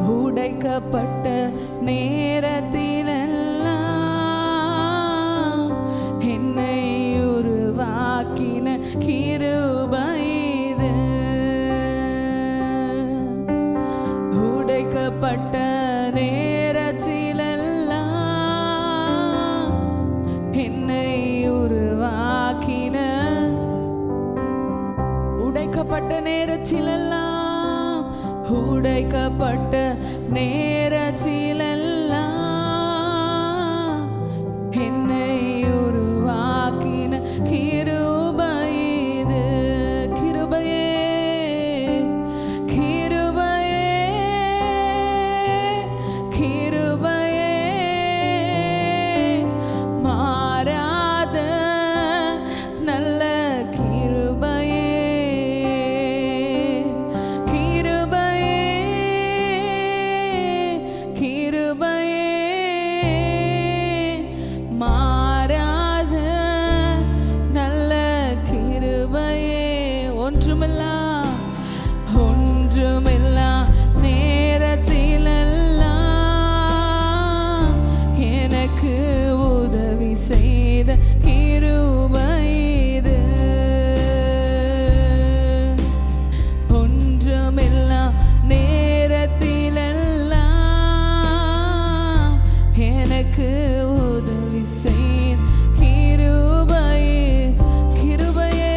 உடைக்கப்பட்ட நேரத்திலெல்லாம் என்னை உருவாக்கின கிருபை இது. உடைக்கப்பட்ட நேரத்திலெல்லாம் என்னை உருவாக்கின, உடைக்கப்பட்ட நேரத்திலெல்லாம், உடைக்கப்பட்ட நேரத்திலெல்லாம் என்னை உருவாக்கின கிருபை இது. கிருபையே கிருபையே கிருபையே மாறாத நல்ல கிருபையே. ஒன்றுமில்லா நேரத்திலெல்லாம் எனக்கு உதவி செய்த கிருபை இது. ஒன்றுமில்லா நேரத்திலெல்லாம் எனக்கு உதவி செய்த கிருபை. கிருபையே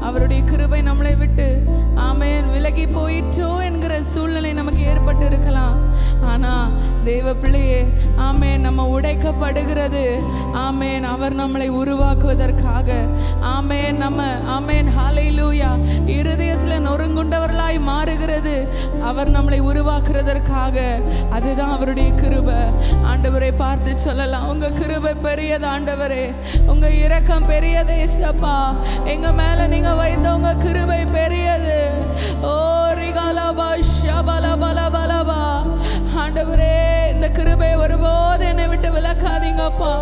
அவருடைய கிருபை நம்மளை விட்டு ஆமென் விலகி போயிற்றோ என்கிற சூழ்நிலை நமக்கு ஏற்பட்டு இருக்கலாம். ஆனா தேவ பிள்ளையே ஆமென், நம்ம உடைக்கப்படுகிறது ஆமென் அவர் நம்மளை உருவாக்குவதற்காக. ஆமென் நம்ம ஆமென் ஹல்லேலூயா இருதயத்துல நொறுங்குண்டவர்களாய் மாறுகிறது அவர் நம்மளை உருவாக்குறதற்காக. அதுதான் அவருடைய கிருபை. ஆண்டவரை பார்த்து சொல்லலாம், உங்க கிருபை பெரியது ஆண்டவரே, உங்க இரக்கம் பெரியது ஏசப்பா, எங்க மேல நீங்க வைத்த உங்க கிருபை பெரியது. ஓ ரிகாலபா ஷபலபலபலபா. ஆண்டவரே இந்த கிருபை ஒருபோது என்னை விட்டு விலக்காதீங்கப்பா.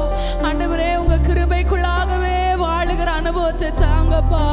ஆண்டவரே உங்க கிருபைக்குள்ளாகவே வாழுகிற அனுபவத்தை தாங்கப்பா.